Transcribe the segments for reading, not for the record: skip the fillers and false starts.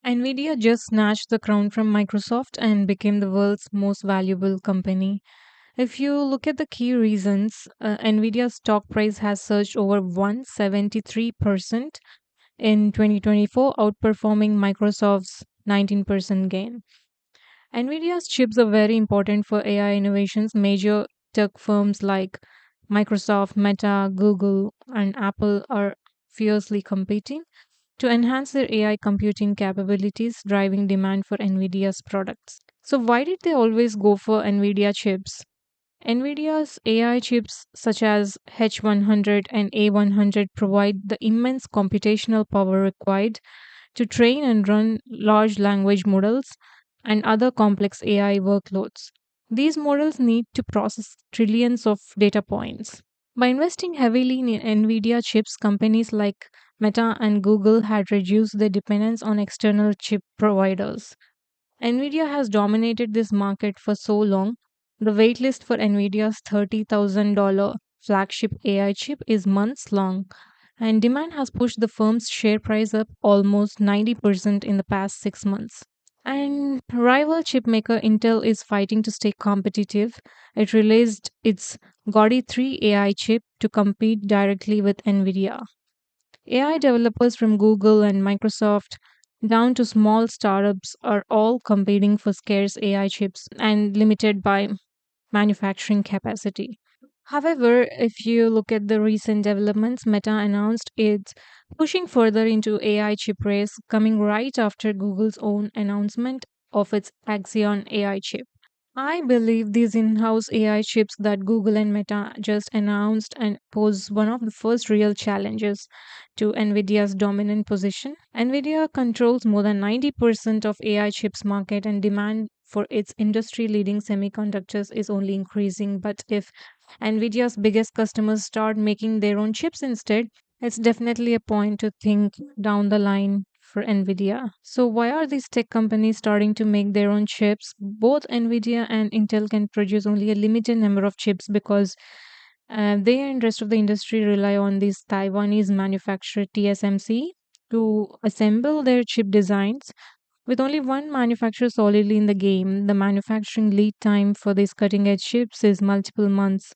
Nvidia just snatched the crown from Microsoft and became the world's most valuable company. If you look at the key reasons, Nvidia's stock price has surged over 173% in 2024, outperforming Microsoft's 19% gain. Nvidia's chips are very important for AI innovations. Major tech firms like Microsoft, Meta, Google, and Apple are fiercely competing to enhance their AI computing capabilities, driving demand for Nvidia's products. So, why did they always go for Nvidia chips? Nvidia's AI chips, such as H100 and A100, provide the immense computational power required to train and run large language models and other complex AI workloads. These models need to process trillions of data points. By investing heavily in NVIDIA chips, companies like Meta and Google had reduced their dependence on external chip providers. NVIDIA has dominated this market for so long. The waitlist for NVIDIA's $30,000 flagship AI chip is months long, and demand has pushed the firm's share price up almost 90% in the past 6 months. And rival chipmaker Intel is fighting to stay competitive. It released its Gaudi 3 AI chip to compete directly with Nvidia. AI developers from Google and Microsoft down to small startups are all competing for scarce AI chips and limited by manufacturing capacity. However, if you look at the recent developments, Meta announced it's pushing further into AI chip race, coming right after Google's own announcement of its Axion AI chip. I believe these in house AI chips that Google and Meta just announced and pose one of the first real challenges to NVIDIA's dominant position. NVIDIA controls more than 90% of AI chips market, and demand for its industry leading semiconductors is only increasing. But if NVIDIA's biggest customers start making their own chips instead, it's definitely a point to think down the line for Nvidia. So why are these tech companies starting to make their own chips? Both Nvidia and Intel can produce only a limited number of chips because they and rest of the industry rely on this Taiwanese manufacturer TSMC to assemble their chip designs. With only one manufacturer solidly in the game, the manufacturing lead time for these cutting edge chips is multiple months.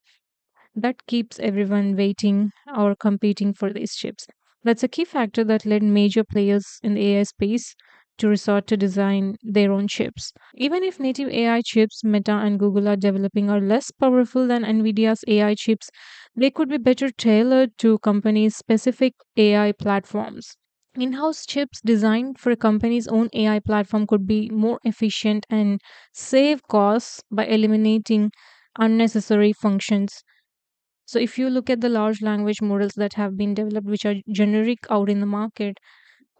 That keeps everyone waiting or competing for these chips. That's a key factor that led major players in the AI space to resort to design their own chips. Even if native AI chips Meta and Google are developing are less powerful than Nvidia's AI chips, they could be better tailored to companies' specific AI platforms. In house chips designed for a company's own AI platform could be more efficient and save costs by eliminating unnecessary functions. So if you look at the large language models that have been developed, which are generic out in the market,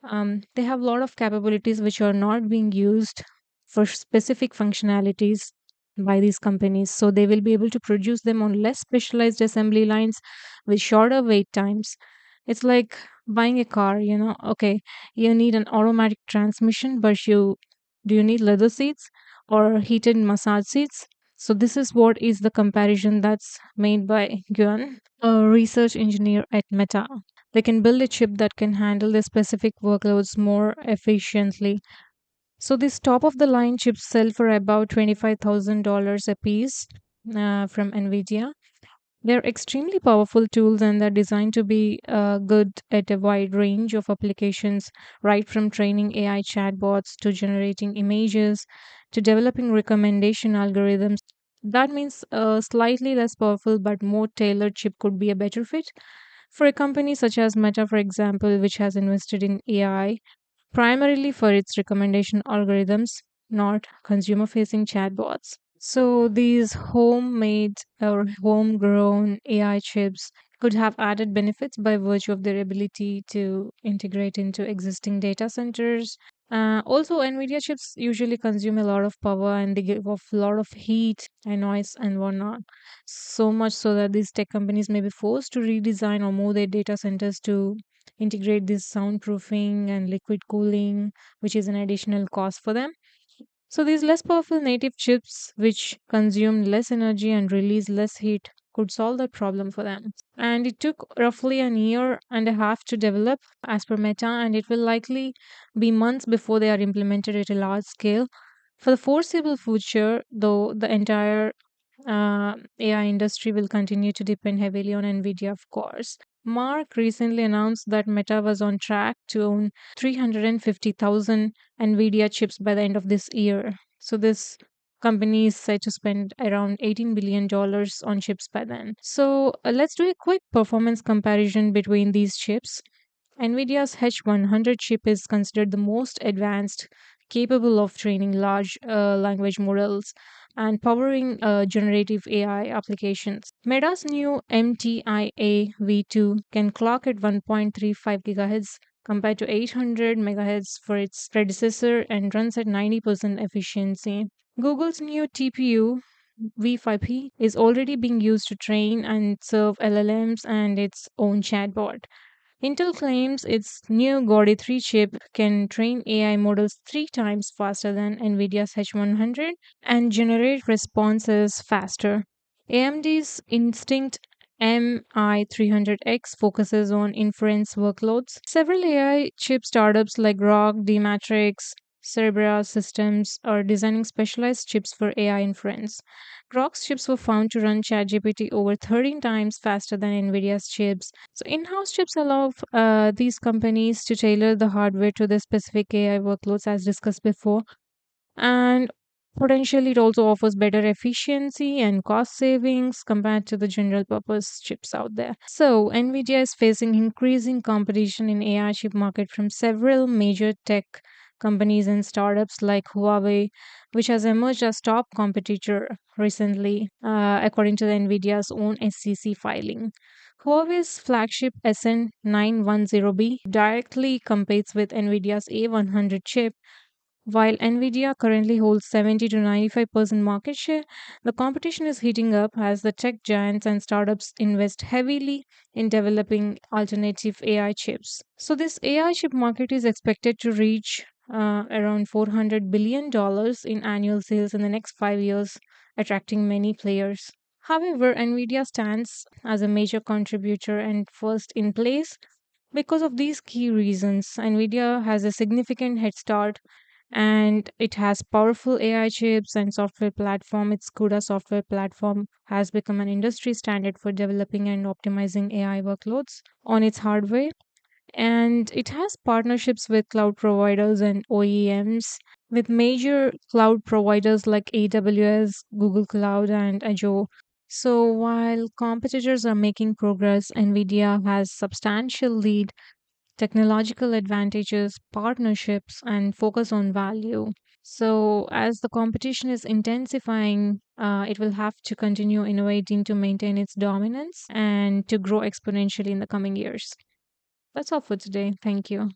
they have a lot of capabilities which are not being used for specific functionalities by these companies. So they will be able to produce them on less specialized assembly lines with shorter wait times. It's like buying a car, okay, you need an automatic transmission, but do you need leather seats or heated massage seats? So this is what is the comparison that's made by Gyun, a research engineer at Meta. They can build a chip that can handle the specific workloads more efficiently. So these top of the line chips sell for about $25,000 a piece from Nvidia. They're extremely powerful tools and they're designed to be good at a wide range of applications, right from training AI chatbots to generating images to developing recommendation algorithms. That means a slightly less powerful but more tailored chip could be a better fit for a company such as Meta, for example, which has invested in AI primarily for its recommendation algorithms, not consumer facing chatbots. So these homemade or homegrown AI chips could have added benefits by virtue of their ability to integrate into existing data centers. Also, NVIDIA chips usually consume a lot of power and they give off a lot of heat and noise and whatnot. So much so that these tech companies may be forced to redesign or move their data centers to integrate this soundproofing and liquid cooling, which is an additional cost for them. So these less powerful native chips, which consume less energy and release less heat, could solve that problem for them. And it took roughly an year and a half to develop as per Meta, and it will likely be months before they are implemented at a large scale. For the foreseeable future, though, the entire AI industry will continue to depend heavily on Nvidia, of course. Mark recently announced that Meta was on track to own 350,000 Nvidia chips by the end of this year. So, this company is said to spend around $18 billion on chips by then. So, let's do a quick performance comparison between these chips. NVIDIA's H100 chip is considered the most advanced, capable of training large language models and powering generative AI applications. Meta's new MTIA V2 can clock at 1.35 GHz compared to 800 MHz for its predecessor and runs at 90% efficiency. Google's new TPU V5P is already being used to train and serve LLMs and its own chatbot. Intel claims its new Gaudi 3 chip can train AI models three times faster than NVIDIA's H100 and generate responses faster. AMD's Instinct MI300X focuses on inference workloads. Several AI chip startups like Grok, D-Matrix, Cerebra Systems are designing specialized chips for AI inference. Grok's chips were found to run ChatGPT over 13 times faster than NVIDIA's chips. So, in house chips allow these companies to tailor the hardware to the specific AI workloads, as discussed before, and potentially it also offers better efficiency and cost savings compared to the general purpose chips out there. So Nvidia is facing increasing competition in AI chip market from several major tech companies and startups like Huawei, which has emerged as top competitor recently, according to the Nvidia's own SEC filing. Huawei's flagship SN910B directly competes with Nvidia's A100 chip. While Nvidia currently holds 70 to 95% market share, the competition is heating up as the tech giants and startups invest heavily in developing alternative AI chips. So, this AI chip market is expected to reach around $400 billion in annual sales in the next 5 years, attracting many players. However, Nvidia stands as a major contributor and first in place because of these key reasons. Nvidia has a significant head start and it has powerful AI chips and software platform. Its CUDA software platform has become an industry standard for developing and optimizing AI workloads on its hardware. And it has partnerships with cloud providers and OEMs with major cloud providers like AWS, Google Cloud, and Azure. So while competitors are making progress, NVIDIA has substantial lead technological advantages, partnerships, and focus on value. So, as the competition is intensifying, it will have to continue innovating to maintain its dominance and to grow exponentially in the coming years. That's all for today. Thank you.